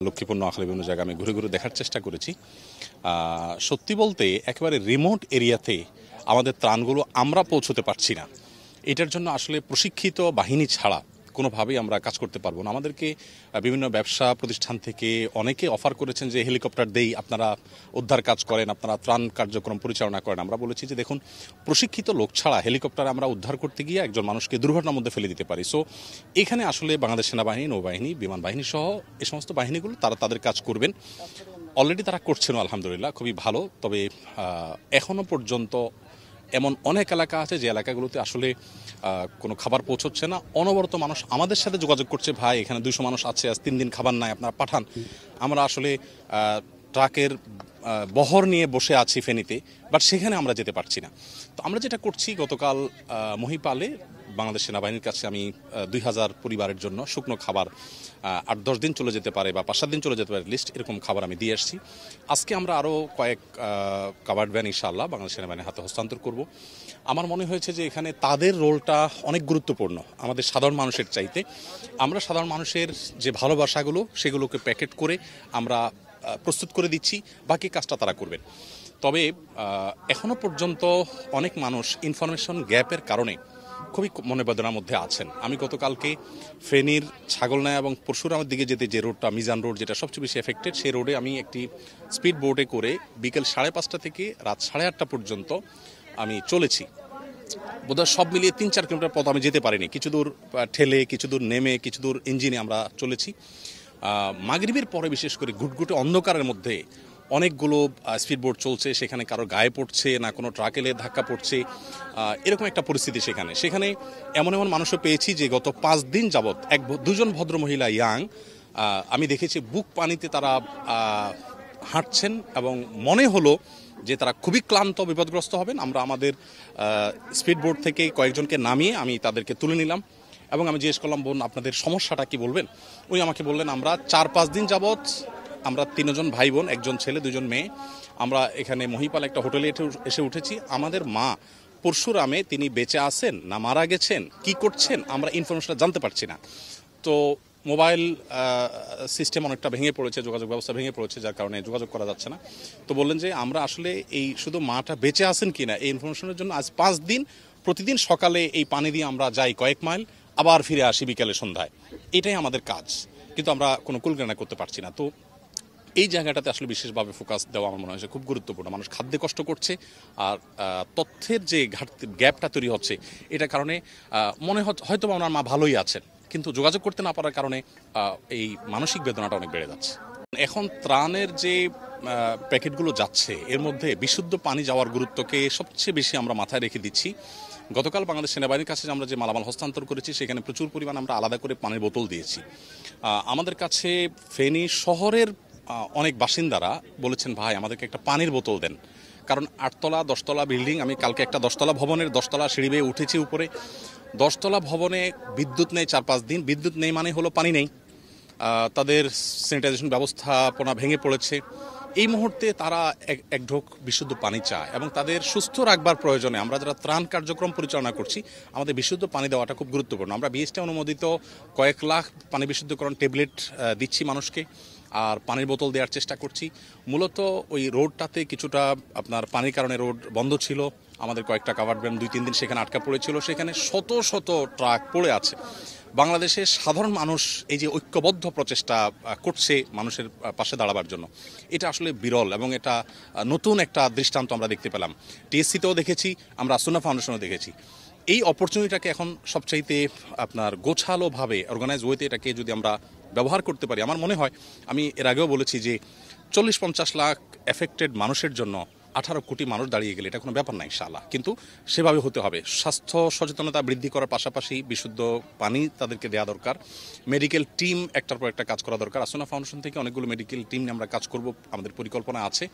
লক্ষ্মীপুর নোয়াখালী বিভিন্ন জায়গায় আমি ঘুরে ঘুরে দেখার চেষ্টা করেছি। সত্যি বলতে একেবারে রিমোট এরিয়াতে আমাদের ত্রাণগুলো আমরা পৌঁছতে পারছি না। এটার জন্য আসলে প্রশিক্ষিত বাহিনী ছাড়া কোনোভাবেই আমরা কাজ করতে পারবো না। আমাদেরকে বিভিন্ন ব্যবসা প্রতিষ্ঠান থেকে অনেকে অফার করেছেন যে হেলিকপ্টার দেই, আপনারা উদ্ধার কাজ করেন, আপনারা ত্রাণ কার্যক্রম পরিচালনা করেন। আমরা বলেছি যে দেখুন, প্রশিক্ষিত লোক ছাড়া হেলিকপ্টার আমরা উদ্ধার করতে গিয়ে একজন মানুষকে দুর্ঘটনার মধ্যে ফেলে দিতে পারি। সো এখানে আসলে বাংলাদেশ সেনাবাহিনী, নৌবাহিনী, বিমান বাহিনী সহ এই সমস্ত বাহিনীগুলো তারা তাদের কাজ করবেন। অলরেডি তারা করছেন আলহামদুলিল্লাহ, খুবই ভালো। তবে এখনও পর্যন্ত এমন অনেক এলাকা আছে যে এলাকাগুলোতে আসলে কোনো খাবার পৌঁছচ্ছে না। অনবরত মানুষ আমাদের সাথে যোগাযোগ করছে, ভাই এখানে 200 মানুষ আছে, আজ 3 দিন খাবার নাই, আপনারা পাঠান। আমরা আসলে ট্রাকের বহর নিয়ে বসে আছি ফেনীতে, বাট সেখানে আমরা যেতে পারছি না। তো আমরা যেটা করছি, গতকাল মহিপালে বাংলাদেশ সেনাবাহিনীর কাছে আমি 2000 পরিবারের জন্য শুকনো খাবার 8-10 দিন চলে যেতে পারে বা 5-7 দিন চলে যেতে পারে লিস্ট, এরকম খাবার আমি দিয়ে আসছি। আজকে আমরা আরও কয়েক কাভার্ড ভ্যান ইনশাআল্লাহ বাংলাদেশ সেনাবাহিনীর হাতে হস্তান্তর করব। আমার মনে হয়েছে যে এখানে তাদের রোলটা অনেক গুরুত্বপূর্ণ আমাদের সাধারণ মানুষের চাইতে। আমরা সাধারণ মানুষের যে ভালোবাসাগুলো সেগুলোকে প্যাকেট করে আমরা প্রস্তুত করে দিচ্ছি, বাকি কাজটা তারা করবেন। তবে এখনও পর্যন্ত অনেক মানুষ ইনফরমেশন গ্যাপের কারণে খুবই মনোবেদনার মধ্যে আছেন। আমি গতকালকে ফেনীর ছাগলনাইয়া এবং পরশুরামের দিকে যেতে যে রোডটা, মিজান রোড, যেটা সবচেয়ে বেশি এফেক্টেড, সেই রোডে আমি একটি স্পিড বোটে করে বিকেল 5:30 থেকে রাত 8:30 পর্যন্ত আমি চলেছি। বোধহয় সব মিলিয়ে 3-4 কিলোমিটার পথ আমি যেতে পারিনি। কিছু দূর ঠেলে, কিছু দূর নেমে, কিছু দূর ইঞ্জিনে আমরা চলেছি। মাগরিবের পরে বিশেষ করে ঘুটঘুটে অন্ধকারের মধ্যে অনেকগুলো স্পিডবোট চলছে, সেখানে কারো গায়ে পড়ছে না, কোনো ট্রাক এলে ধাক্কা পড়ছে, এরকম একটা পরিস্থিতি। সেখানে এমন মানুষও পেয়েছি যে গত 5 দিন যাবৎ 2জন ভদ্রমহিলা ইয়াং, আমি দেখেছি বুক পানিতে তারা হাঁটছেন এবং মনে হলো যে তারা খুবই ক্লান্ত, বিপদগ্রস্ত হবেন। আমরা আমাদের স্পিডবোট থেকে কয়েকজনকে নামিয়ে আমি তাদেরকে তুলে নিলাম এবং আমি জিজ্ঞেস করলাম, বোন আপনাদের সমস্যাটা কি বলবেন? উনি আমাকে বললেন, আমরা 4-5 দিন যাবৎ আমরা 3 জন ভাই বোন, 1জন ছেলে 2জন মেয়ে, আমরা এখানে মহিপাল একটা হোটেলে এসে উঠেছি। আমাদের মা পরশুরামে তিনি বেঁচে আছেন না মারা গেছেন, কি করছেন, আমরা ইনফরমেশনটা জানতে পারছি না। তো মোবাইল সিস্টেম অনেকটা ভেঙে পড়েছে, যোগাযোগ ব্যবস্থা ভেঙে পড়েছে, যার কারণে যোগাযোগ করা যাচ্ছে না। তো বললেন যে আমরা আসলে এই শুধু মাটা বেঁচে আছেন কিনা এই ইনফরমেশনের জন্য আজ 5 দিন প্রতিদিন সকালে এই পানি দিয়ে আমরা যাই কয়েক মাইল, আবার ফিরে আসি বিকেলে সন্ধ্যায়। এটাই আমাদের কাজ, কিন্তু আমরা কোনো কুলকানা করতে পারছি না। তো এই জায়গাটাতে আসলে বিশেষভাবে ফোকাস দেওয়া আমার মনে হয় খুব গুরুত্বপূর্ণ। মানুষ খাদ্যে কষ্ট করছে, আর তথ্যের যে গ্যাপটা তৈরি হচ্ছে, এটার কারণে মনে হয়তো আমার মা ভালোই আছেন, কিন্তু যোগাযোগ করতে না পারার কারণে এই মানসিক বেদনাটা অনেক বেড়ে যাচ্ছে। এখন ত্রাণের যে প্যাকেটগুলো যাচ্ছে, এর মধ্যে বিশুদ্ধ পানি যাওয়ার গুরুত্বকে সবচেয়ে বেশি আমরা মাথায় রেখে দিচ্ছি। গতকাল বাংলাদেশ সেনাবাহিনীর কাছে আমরা যে মালামাল হস্তান্তর করেছি, সেখানে প্রচুর পরিমাণ আমরা আলাদা করে পানির বোতল দিয়েছি। আমাদের কাছে ফেনী শহরের অনেক বাসিন্দারা বলেছেন, ভাই আমাদেরকে একটা পানির বোতল দেন, কারণ 8তলা 10তলা বিল্ডিং, আমি কালকে একটা 10তলা ভবনের 10তলা সিঁড়ি বেয়ে উঠেছি উপরে। 10তলা ভবনে বিদ্যুৎ নেই 4-5 দিন। বিদ্যুৎ নেই মানে হলো পানি নেই, তাদের স্যানিটাইজেশন ব্যবস্থাপনা ভেঙে পড়েছে। এই মুহূর্তে তারা এক ঢোক বিশুদ্ধ পানি চায় এবং তাদের সুস্থ রাখবার প্রয়োজনে আমরা যারা ত্রাণ কার্যক্রম পরিচালনা করছি, আমাদের বিশুদ্ধ পানি দেওয়াটা খুব গুরুত্বপূর্ণ। আমরা বিএসটি অনুমোদিত কয়েক লাখ পানি বিশুদ্ধকরণ ট্যাবলেট দিচ্ছি মানুষকে, আর পানির বোতল দেওয়ার চেষ্টা করছি। মূলত ওই রোডটাতে কিছুটা আপনার পানির কারণে রোড বন্ধ ছিল, আমাদের কয়েকটা কাভার্ড ভ্যান 2-3 দিন সেখানে আটকা পড়েছিল, সেখানে শত শত ট্রাক পড়ে আছে। বাংলাদেশের সাধারণ মানুষ এই যে ঐক্যবদ্ধ প্রচেষ্টা করছে মানুষের পাশে দাঁড়াবার জন্য, এটা আসলে বিরল এবং এটা নতুন একটা দৃষ্টান্ত আমরা দেখতে পেলাম। টিএসসিতেও দেখেছি, আমরা আসুনা ফাউন্ডেশনেও দেখেছি। এই অপরচুনিটিটাকে এখন সবচাইতে আপনার গোছালোভাবে অর্গানাইজ ওয়েতে এটাকে যদি আমরা ব্যবহার করতে পারি, আমার মনে হয়, আমি এর আগেও বলেছি যে 40-50 লাখ এফেক্টেড মানুষের জন্য 18 কোটি মানুষ দাঁড়িয়ে গেলে এটা কোনো ব্যাপার না ইনশাআল্লাহ। কিন্তু সেভাবে হতে হবে। স্বাস্থ্য সচেতনতা বৃদ্ধি করার পাশাপাশি বিশুদ্ধ পানি তাদেরকে দেওয়া দরকার। মেডিকেল টিম একটার পর একটা কাজ করা দরকার। আসুনা ফাউন্ডেশন থেকে অনেকগুলো মেডিকেল টিম নিয়ে আমরা কাজ করব, আমাদের পরিকল্পনা আছে।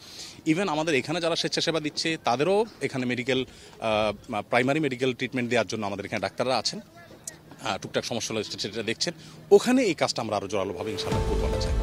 ইভেন আমাদের এখানে যারা স্বেচ্ছাসেবা দিচ্ছে তাদেরও এখানে প্রাইমারি মেডিকেল ট্রিটমেন্ট দেওয়ার জন্য আমাদের এখানে ডাক্তাররা আছেন, টুকটাক সমস্যা হলে সেটা দেখছেন। ওখানে এই কাজটা আমরা আরও জোরালোভাবে ইনশাআল্লাহ করবো চাই।